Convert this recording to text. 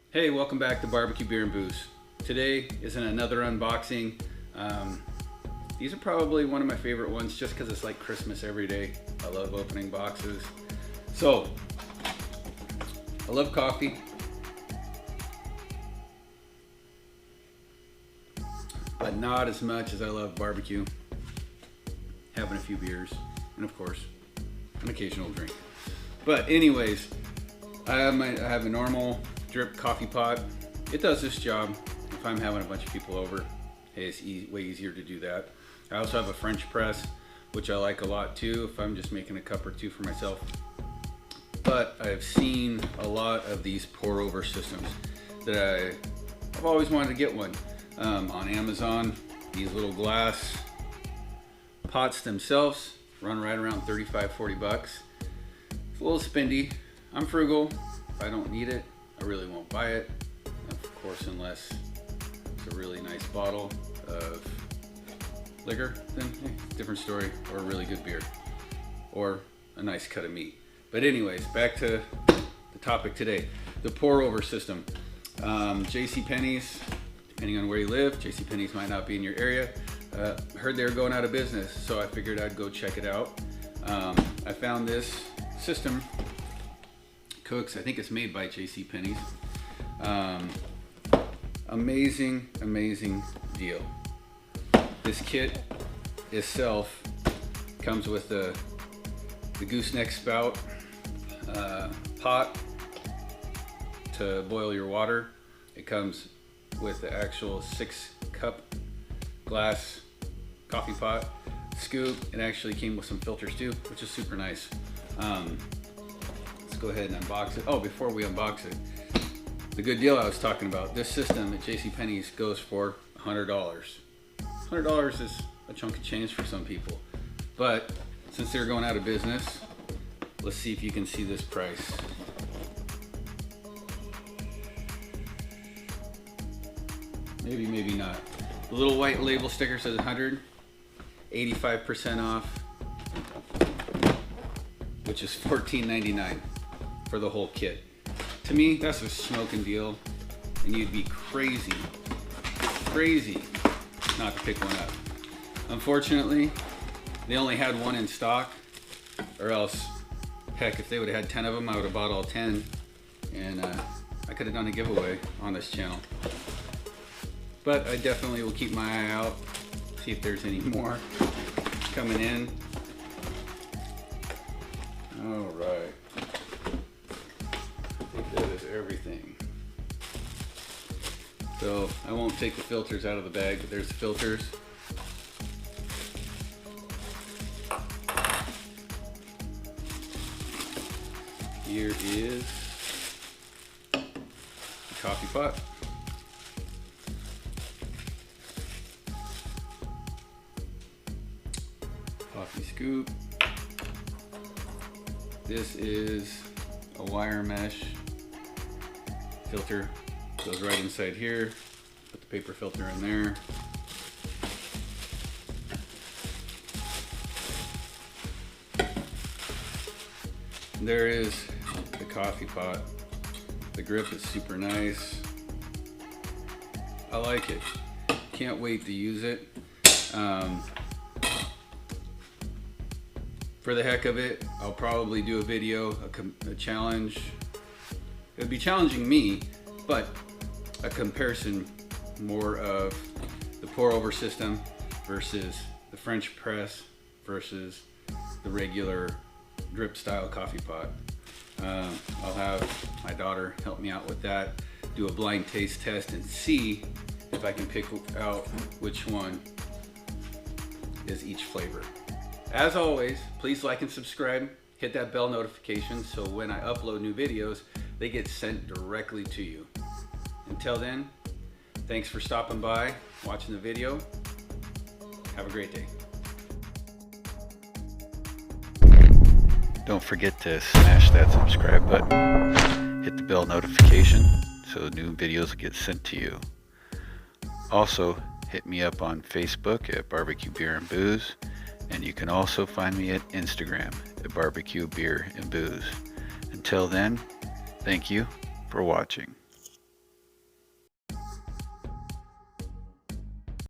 Hey, welcome back to Barbecue Beer and Booze. Today is another unboxing. These are probably one of my favorite ones just because it's like Christmas every day. I love opening boxes. So, I love coffee. But not as much as I love barbecue. Having a few beers, and of course, an occasional drink. But anyways, I have a normal drip coffee pot. It does this job if I'm having a bunch of people over. Hey, it's way easier to do that. I also have a French press, which I like a lot too if I'm just making a cup or two for myself. But I've seen a lot of these pour over systems that I've always wanted to get one. On Amazon, these little glass pots themselves run right around 35-40 bucks. It's a little spendy. I'm frugal. If I don't need it, I really won't buy it. Of course, unless it's a really nice bottle of liquor, then different story, or a really good beer, or a nice cut of meat. But anyways, back to the topic today, the pour over system. JCPenney's, depending on where you live, JCPenney's might not be in your area. Heard they were going out of business, so I figured I'd go check it out. I found this system, Cooks, I think it's made by JCPenney's. Amazing deal. This kit itself comes with the gooseneck spout, pot to boil your water. It comes with the actual 6-cup glass coffee pot, scoop. It actually came with some filters too, which is super nice. Let's go ahead and unbox it. Oh, before we unbox it, the good deal I was talking about, this system at JCPenney's goes for $100. $100 is a chunk of change for some people, but since they're going out of business, let's see if you can see this price. Maybe not. The little white label sticker says 100, 85% off, which is $14.99 for the whole kit. To me, that's a smoking deal, and you'd be crazy not to pick one up. Unfortunately, they only had one in stock, or else, heck, if they would have had 10 of them, I would have bought all 10, and I could have done a giveaway on this channel. But I definitely will keep my eye out, see if there's any more coming in. All right. I think that is everything. So I won't take the filters out of the bag, but there's the filters. Here is the coffee pot. Coffee scoop. This is a wire mesh filter. Goes right inside here. Put the paper filter in there. And there is the coffee pot. The grip is super nice. I like it. Can't wait to use it. For the heck of it, I'll probably do a video, a challenge. It would be challenging me, but a comparison more of the pour over system versus the French press versus the regular drip style coffee pot. I'll have my daughter help me out with that, do a blind taste test and see if I can pick out which one is each flavor. As always, please like and subscribe, hit that bell notification so when I upload new videos, they get sent directly to you. Until then, thanks for stopping by, watching the video. Have a great day. Don't forget to smash that subscribe button, hit the bell notification so new videos get sent to you. Also, hit me up on Facebook at Barbecue Beer and Booze, and you can also find me at Instagram at Barbecue Beer and Booze. Until then, thank you for watching.